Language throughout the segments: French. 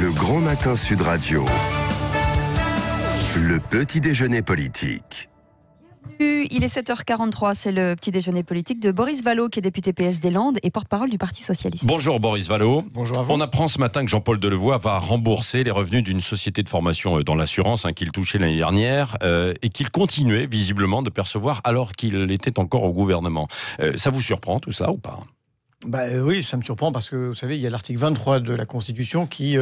Le Grand Matin Sud Radio. Le petit déjeuner politique. Il est 7h43, c'est le petit déjeuner politique de Boris Vallaud, qui est député PS des Landes et porte-parole du Parti Socialiste. Bonjour Boris Vallaud. Bonjour à vous. On apprend ce matin que Jean-Paul Delevoye va rembourser les revenus d'une société de formation dans l'assurance qu'il touchait l'année dernière et qu'il continuait visiblement de percevoir alors qu'il était encore au gouvernement. Ça vous surprend tout ça ou pas ? Oui, ça me surprend parce que vous savez, il y a l'article 23 de la Constitution qui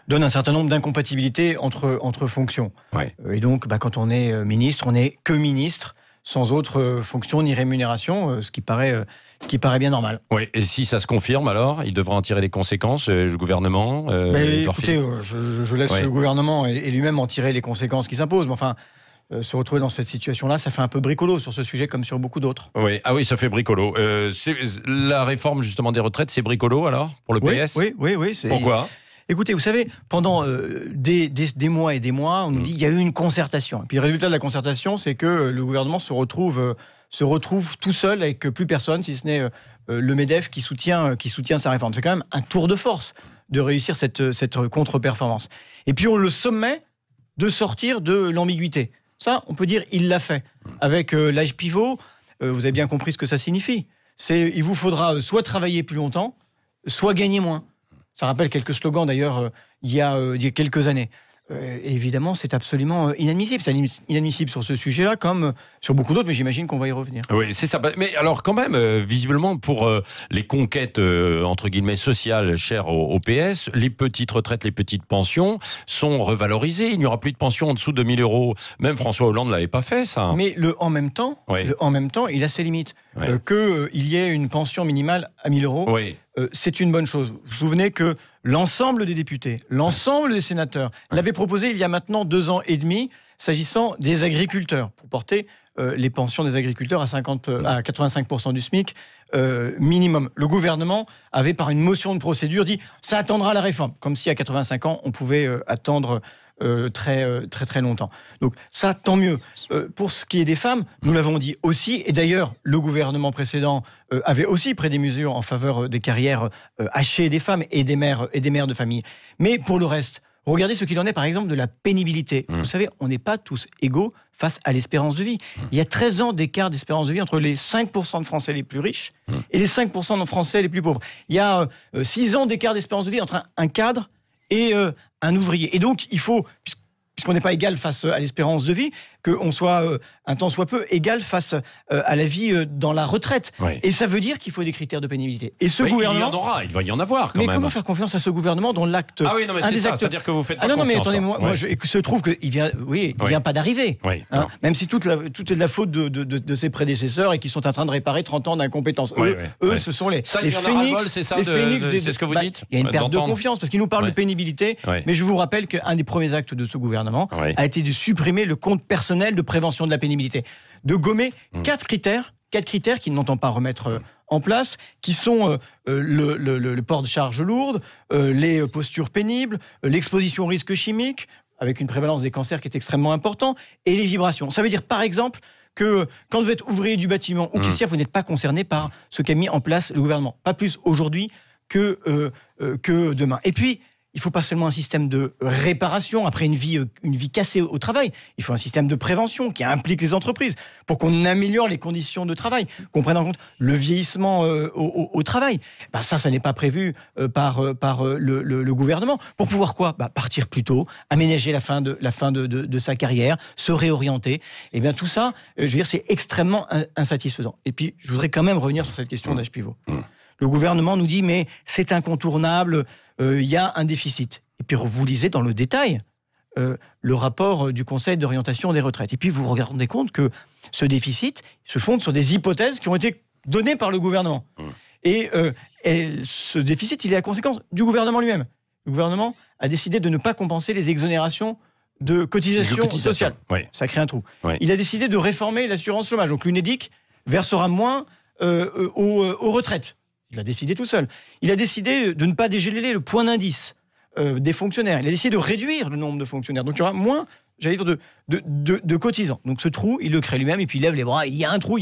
donne un certain nombre d'incompatibilités entre fonctions. Ouais. Et donc, quand on est ministre, on n'est que ministre, sans autre fonction ni rémunération, ce qui paraît bien normal. Oui, et si ça se confirme alors, il devra en tirer les conséquences, le gouvernement Écoutez, je laisse le gouvernement et lui-même en tirer les conséquences qui s'imposent. Mais enfin, se retrouver dans cette situation-là, ça fait un peu bricolo sur ce sujet comme sur beaucoup d'autres. Oui, ah oui, ça fait bricolo. La réforme justement des retraites, c'est bricolo alors pour le PS ? Oui. Pourquoi ? Écoutez, vous savez, pendant des mois et des mois, on nous dit qu'il y a eu une concertation. Et puis le résultat de la concertation, c'est que le gouvernement se retrouve tout seul avec plus personne, si ce n'est le MEDEF qui soutient sa réforme. C'est quand même un tour de force de réussir cette contre-performance. Et puis on le sommet de sortir de l'ambiguïté. Ça, on peut dire, il l'a fait. Avec l'âge pivot, vous avez bien compris ce que ça signifie. Il vous faudra soit travailler plus longtemps, soit gagner moins. Ça rappelle quelques slogans d'ailleurs il y a quelques années. Évidemment, c'est absolument inadmissible. C'est inadmissible sur ce sujet-là, comme sur beaucoup d'autres, mais j'imagine qu'on va y revenir. Oui, c'est ça. Mais alors, quand même, visiblement, pour les conquêtes, entre guillemets, sociales chères au PS, les petites retraites, les petites pensions sont revalorisées. Il n'y aura plus de pension en dessous de 1 000 euros. Même François Hollande ne l'avait pas fait, ça. Mais en même temps, il a ses limites. Oui. Qu'il y ait une pension minimale à 1 000 euros, oui. C'est une bonne chose. Vous vous souvenez que l'ensemble des députés, l'ensemble des sénateurs l'avaient proposé il y a maintenant 2 ans et demi, s'agissant des agriculteurs, pour porter les pensions des agriculteurs à 85% du SMIC minimum. Le gouvernement avait, par une motion de procédure, dit « ça attendra la réforme », comme si à 85 ans, on pouvait attendre très longtemps. Donc ça, tant mieux. Pour ce qui est des femmes, nous l'avons dit aussi, et d'ailleurs, le gouvernement précédent avait aussi pris des mesures en faveur des carrières hachées des femmes et des mères de famille. Mais pour le reste, regardez ce qu'il en est, par exemple, de la pénibilité. Vous savez, on n'est pas tous égaux face à l'espérance de vie. Il y a 13 ans d'écart d'espérance de vie entre les 5% de Français les plus riches et les 5% de Français les plus pauvres. Il y a 6 ans d'écart d'espérance de vie entre un cadre et un ouvrier. Et donc, il faut, puisqu'on n'est pas égal face à l'espérance de vie, qu'on soit un tant soit peu égal face à la vie dans la retraite. Oui. Et ça veut dire qu'il faut des critères de pénibilité. Et ce gouvernement... Il va y en avoir quand même. Mais comment faire confiance à ce gouvernement dont l'acte... Ah oui, non, mais c'est ça, c'est-à-dire que vous faites pas confiance. Non, mais attendez, moi, il se trouve qu'il vient pas d'arriver. Oui, même si tout est de la faute de ses prédécesseurs et qui sont en train de réparer 30 ans d'incompétence. Eux, ce sont les phénix. C'est ça, c'est ce que vous dites. Il y a une perte de confiance, parce qu'ils nous parlent de pénibilité. Mais je vous rappelle qu'un des premiers actes de ce gouvernement a été de supprimer le compte personnel de prévention de la pénibilité, de gommer 4 critères qu'il n'entend pas remettre en place, qui sont le port de charges lourdes, les postures pénibles, l'exposition aux risques chimiques, avec une prévalence des cancers qui est extrêmement important, et les vibrations. Ça veut dire, par exemple, que quand vous êtes ouvrier du bâtiment ou caissière, vous n'êtes pas concerné par ce qu'a mis en place le gouvernement. Pas plus aujourd'hui que demain. Et puis, il ne faut pas seulement un système de réparation après une vie cassée au travail. Il faut un système de prévention qui implique les entreprises pour qu'on améliore les conditions de travail, qu'on prenne en compte le vieillissement au travail. Ça n'est pas prévu par le gouvernement. Pour pouvoir quoi ? Partir plus tôt, aménager la fin de sa carrière, se réorienter. Et bien tout ça, c'est extrêmement insatisfaisant. Et puis, je voudrais quand même revenir sur cette question d'âge pivot. Le gouvernement nous dit, mais c'est incontournable, il y a un déficit. Et puis vous lisez dans le détail le rapport du Conseil d'orientation des retraites. Et puis vous vous rendez compte que ce déficit se fonde sur des hypothèses qui ont été données par le gouvernement. Et ce déficit, il est la conséquence du gouvernement lui-même. Le gouvernement a décidé de ne pas compenser les exonérations de cotisations sociales. Oui. Ça crée un trou. Oui. Il a décidé de réformer l'assurance chômage. Donc l'UNEDIC versera moins aux retraites. Il l'a décidé tout seul. Il a décidé de ne pas dégeler le point d'indice des fonctionnaires. Il a décidé de réduire le nombre de fonctionnaires. Donc il y aura moins, j'allais dire, de cotisants. Donc ce trou, il le crée lui-même et puis il lève les bras. Il y a un trou.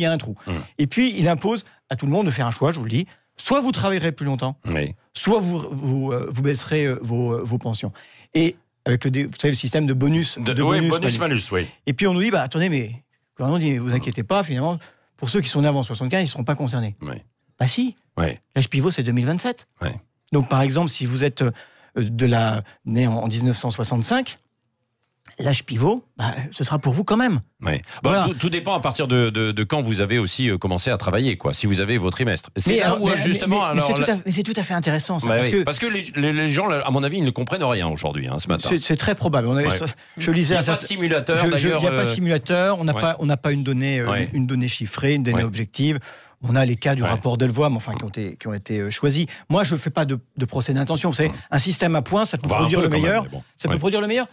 Et puis il impose à tout le monde de faire un choix, je vous le dis, soit vous travaillerez plus longtemps, soit vous baisserez vos pensions. Et avec vous savez, le système de bonus, bonus-malus, oui. Et puis on nous dit, attendez, mais le gouvernement dit, vous inquiétez pas, finalement, pour ceux qui sont nés avant 75, ils ne seront pas concernés. Bah si, l'âge pivot, c'est 2027. Donc par exemple, si vous êtes né en 1965, l'âge pivot, ce sera pour vous quand même. Voilà. Tout dépend à partir de quand vous avez aussi commencé à travailler, quoi. Si vous avez vos trimestres. C'est c'est tout à fait intéressant, ça. Parce que les gens, à mon avis, ils ne comprennent rien aujourd'hui, ce matin. C'est très probable. Je lisais il n'y a pas de simulateur, d'ailleurs. Il n'y a pas de simulateur, on n'a pas une donnée chiffrée, une donnée objective. On a les cas du rapport Delevoye, mais qui ont été choisis. Moi, je ne fais pas de procès d'intention. Vous savez, un système à points, ça peut produire le meilleur. Ça peut produire le meilleur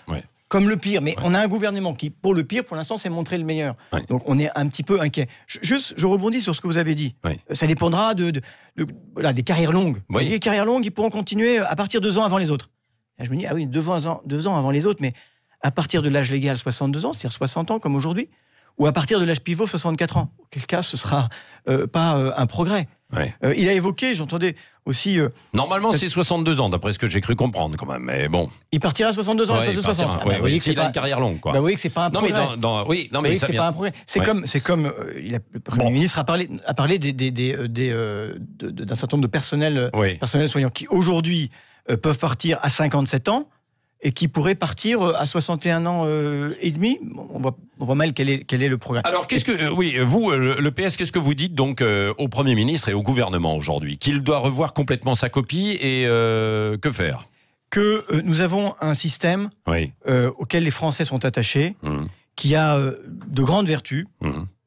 comme le pire. Mais on a un gouvernement qui, pour le pire, pour l'instant, s'est montré le meilleur. Donc, on est un petit peu inquiet. Je rebondis sur ce que vous avez dit. Ça dépendra des carrières longues. Les carrières longues, ils pourront continuer à partir de 2 ans avant les autres. Et je me dis, ah oui, 2 ans avant les autres, mais à partir de l'âge légal, 62 ans, c'est-à-dire 60 ans comme aujourd'hui, ou à partir de l'âge pivot, 64 ans. Auquel cas, ce ne sera pas un progrès. Il a évoqué, j'entendais aussi... Normalement, c'est 62 ans, d'après ce que j'ai cru comprendre, quand même. Mais bon. Il partira à 62 ans à la place de 60. Vous voyez que c'est pas une carrière longue, quoi. Vous voyez que c'est pas un progrès. C'est pas un progrès. C'est comme le Premier ministre a parlé d'un certain nombre de personnels soignants qui, aujourd'hui, peuvent partir à 57 ans, et qui pourrait partir à 61 ans et demi. On voit mal quel est le progrès. Alors, vous, le PS, qu'est-ce que vous dites donc au Premier ministre et au gouvernement aujourd'hui? Qu'il doit revoir complètement sa copie et que faire? Que nous avons un système auquel les Français sont attachés, qui a de grandes vertus.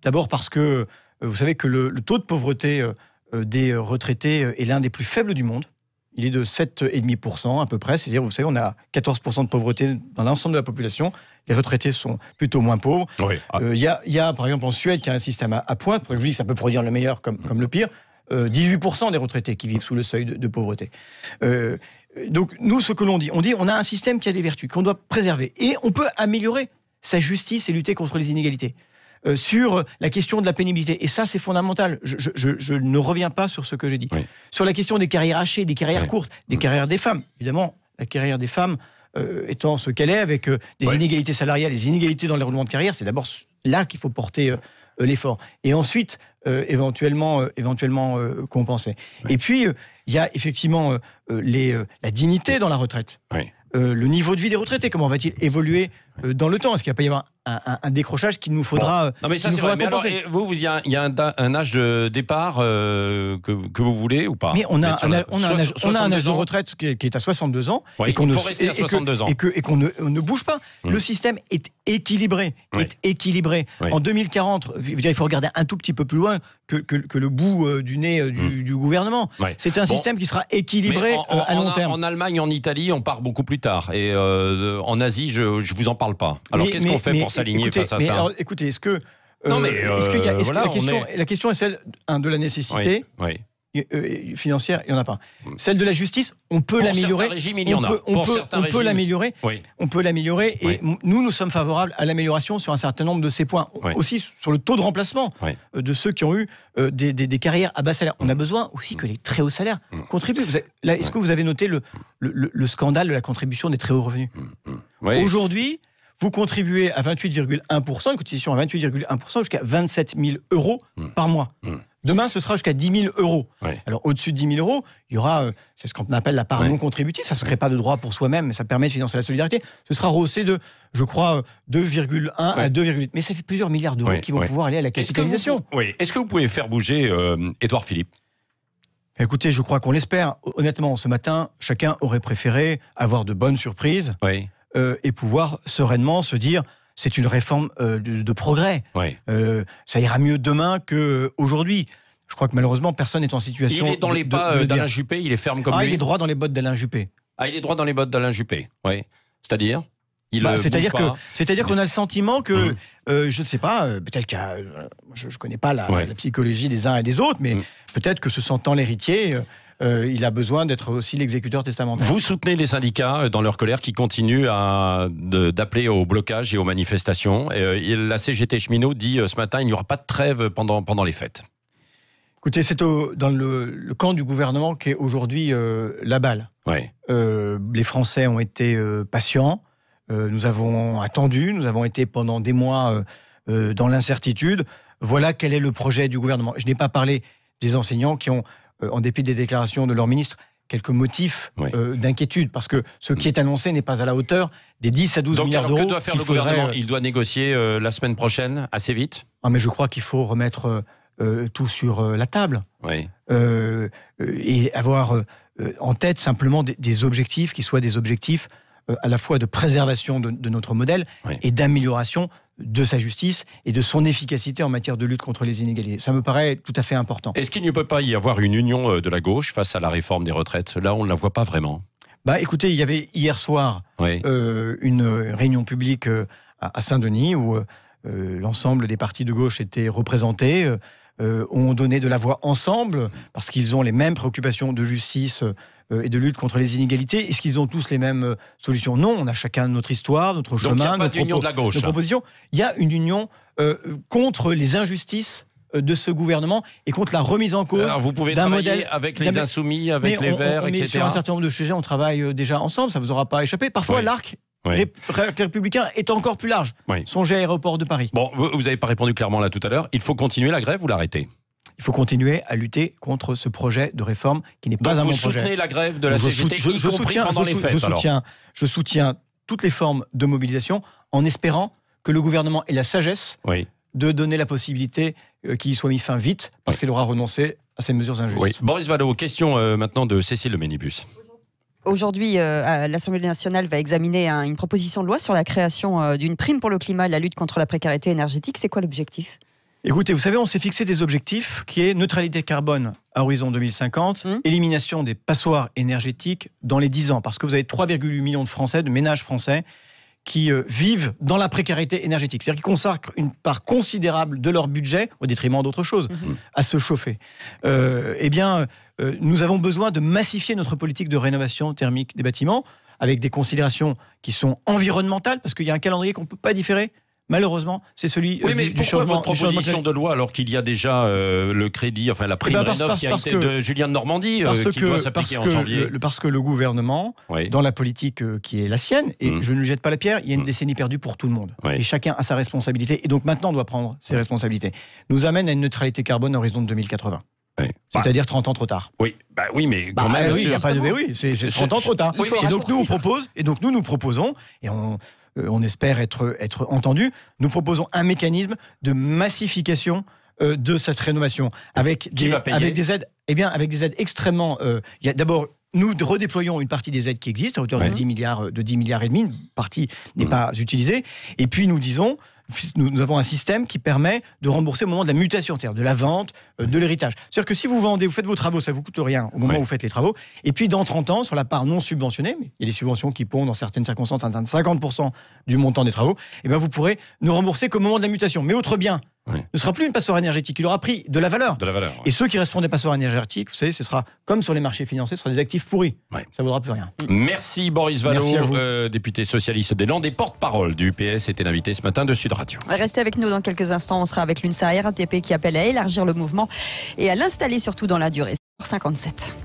D'abord parce que vous savez que le taux de pauvreté des retraités est l'un des plus faibles du monde. Il est de 7,5% à peu près. C'est-à-dire, vous savez, on a 14% de pauvreté dans l'ensemble de la population. Les retraités sont plutôt moins pauvres. Il y a, par exemple, en Suède, qui a un système à pointe. Je dis que ça peut produire le meilleur comme le pire. 18% des retraités qui vivent sous le seuil de pauvreté. Donc, nous, ce que l'on dit, on a un système qui a des vertus, qu'on doit préserver. Et on peut améliorer sa justice et lutter contre les inégalités. Sur la question de la pénibilité. Et ça, c'est fondamental. Je ne reviens pas sur ce que j'ai dit. Sur la question des carrières hachées, des carrières courtes, des carrières des femmes. Évidemment, la carrière des femmes étant ce qu'elle est, avec des inégalités salariales, des inégalités dans les roulements de carrière, c'est d'abord là qu'il faut porter l'effort. Et ensuite, éventuellement compenser. Et puis, il y a effectivement la dignité dans la retraite. Le niveau de vie des retraités, comment va-t-il évoluer dans le temps? Est-ce qu'il va pas y avoir un décrochage qu'il nous faudra Non mais ça c'est vrai. Mais alors, il y a un âge de départ que vous voulez ou pas? Mais on a un âge de retraite qui est à 62 ans et qu'on faut rester à 62 ans et qu'on ne bouge pas. Le système est équilibré. En 2040, il faut regarder un tout petit peu plus loin que le bout du nez du gouvernement. C'est un système qui sera équilibré à long terme. En Allemagne, en Italie, on part beaucoup plus tard. Et en Asie, je vous en parle pas. Alors qu'est-ce qu'on fait pour s'aligner face à ça? Alors, écoutez, est-ce que la question est celle de la nécessité financière, il n'y en a pas. Celle de la justice, on peut l'améliorer. On peut l'améliorer. On peut l'améliorer. Et nous sommes favorables à l'amélioration sur un certain nombre de ces points. Aussi sur le taux de remplacement de ceux qui ont eu des carrières à bas salaire. On a besoin aussi que les très hauts salaires contribuent. Est-ce que vous avez noté le scandale de la contribution des très hauts revenus? Aujourd'hui, vous contribuez à 28,1%, une cotisation à 28,1% jusqu'à 27 000 € par mois. Demain, ce sera jusqu'à 10 000 €. Alors, au-dessus de 10 000 €, il y aura, c'est ce qu'on appelle la part non contributive. Ça ne se crée pas de droit pour soi-même, mais ça permet de financer la solidarité. Ce sera rehaussé de, je crois, 2,1 à 2,8. Mais ça fait plusieurs milliards d'euros qui vont pouvoir aller à la capitalisation. Est-ce que vous pouvez faire bouger Édouard Philippe? Écoutez, je crois qu'on l'espère. Honnêtement, ce matin, chacun aurait préféré avoir de bonnes surprises et pouvoir sereinement se dire... C'est une réforme de progrès. Ça ira mieux demain qu'aujourd'hui. Je crois que malheureusement, personne n'est en situation... Il est dans les pas d'Alain Juppé, il est ferme comme lui. Il est droit dans les bottes d'Alain Juppé. Il est droit dans les bottes d'Alain Juppé, C'est-à-dire C'est-à-dire qu'on a le sentiment que, je ne sais pas, peut-être que je ne connais pas la psychologie des uns et des autres, mais peut-être que se sentant l'héritier... il a besoin d'être aussi l'exécuteur testamentaire. Vous soutenez les syndicats dans leur colère qui continuent d'appeler au blocage et aux manifestations. La CGT cheminot dit ce matin il n'y aura pas de trêve pendant les fêtes. Écoutez, c'est dans le camp du gouvernement qu'est aujourd'hui la balle. Ouais. Les Français ont été patients, nous avons attendu, nous avons été pendant des mois dans l'incertitude. Voilà quel est le projet du gouvernement. Je n'ai pas parlé des enseignants qui ont, en dépit des déclarations de leur ministre, quelques motifs d'inquiétude, parce que ce qui est annoncé n'est pas à la hauteur des 10 à 12 milliards d'euros. Que doit faire le gouvernement ? Il doit négocier la semaine prochaine, assez vite ? Mais je crois qu'il faut remettre tout sur la table. Oui. Et avoir en tête simplement des objectifs qui soient des objectifs à la fois de préservation de notre modèle et d'amélioration de sa justice et de son efficacité en matière de lutte contre les inégalités. Ça me paraît tout à fait important. Est-ce qu'il ne peut pas y avoir une union de la gauche face à la réforme des retraites ? Là, on ne la voit pas vraiment. Écoutez, il y avait hier soir une réunion publique à Saint-Denis où l'ensemble des partis de gauche étaient représentés, ont donné de la voix ensemble parce qu'ils ont les mêmes préoccupations de justice et de lutte contre les inégalités. Est-ce qu'ils ont tous les mêmes solutions ? Non, on a chacun notre histoire, notre chemin, il n'y a pas d'union de la gauche. Nos propositions. Il y a une union contre les injustices de ce gouvernement et contre la remise en cause d'un modèle. Vous pouvez travailler avec les Insoumis, avec les Verts, etc. Sur un certain nombre de sujets, on travaille déjà ensemble, ça ne vous aura pas échappé. Parfois, l'arc républicain est encore plus large. Songez à l'aéroport de Paris. Bon, vous n'avez pas répondu clairement là tout à l'heure. Il faut continuer la grève ou l'arrêter ? Il faut continuer à lutter contre ce projet de réforme qui n'est pas un bon projet. Vous soutenez la grève de la CGT, y compris pendant les fêtes, je soutiens toutes les formes de mobilisation en espérant que le gouvernement ait la sagesse de donner la possibilité qu'il y soit mis fin vite, parce qu'il aura renoncé à ces mesures injustes. Boris Vallaud, question maintenant de Cécile Le Ménibus. Aujourd'hui, l'Assemblée nationale va examiner une proposition de loi sur la création d'une prime pour le climat et la lutte contre la précarité énergétique. C'est quoi l'objectif ? Écoutez, vous savez, on s'est fixé des objectifs qui est neutralité carbone à horizon 2050, élimination des passoires énergétiques dans les 10 ans. Parce que vous avez 3,8 millions de Français, de ménages français, qui vivent dans la précarité énergétique. C'est-à-dire qu'ils consacrent une part considérable de leur budget, au détriment d'autres choses, à se chauffer. Nous avons besoin de massifier notre politique de rénovation thermique des bâtiments, avec des considérations qui sont environnementales, parce qu'il y a un calendrier qu'on ne peut pas différer. Malheureusement, c'est celui du changement. Votre proposition de loi, alors qu'il y a déjà le crédit, enfin la prime rénov qui a été de Julien de Normandie, qui doit s'appliquer en janvier. Parce que le gouvernement, dans la politique qui est la sienne, et je ne jette pas la pierre, il y a une décennie perdue pour tout le monde. Et chacun a sa responsabilité, et donc maintenant on doit prendre ses responsabilités. Nous amène à une neutralité carbone à horizon de 2080. C'est-à-dire 30 ans trop tard. Oui, mais quand même. Oui, il n'y a pas de c'est 30 ans trop tard. Et donc nous proposons, et on espère être entendu, nous proposons un mécanisme de massification de cette rénovation avec des aides, avec des aides extrêmement. D'abord, nous redéployons une partie des aides qui existent à hauteur de 10 milliards et demi. Une partie n'est pas utilisée. Et puis nous disons. Nous avons un système qui permet de rembourser au moment de la mutation, c'est-à-dire de la vente, de l'héritage. C'est-à-dire que si vous vendez, vous faites vos travaux, ça ne vous coûte rien au moment où vous faites les travaux. Et puis dans 30 ans, sur la part non subventionnée, mais il y a des subventions qui pondent dans certaines circonstances à 50% du montant des travaux, vous pourrez nous rembourser qu'au moment de la mutation. Mais autre bien ne sera plus une passoire énergétique, il aura pris de la valeur. Et ceux qui resteront des passoires énergétiques, vous savez, ce sera comme sur les marchés financiers, ce sera des actifs pourris. Ça ne vaudra plus rien. Merci Boris Vallaud, député socialiste des Landes et porte-parole du PS, était l'invité ce matin de Sud Radio. Restez avec nous dans quelques instants, on sera avec l'UNSA RATP qui appelle à élargir le mouvement et à l'installer surtout dans la durée. 57.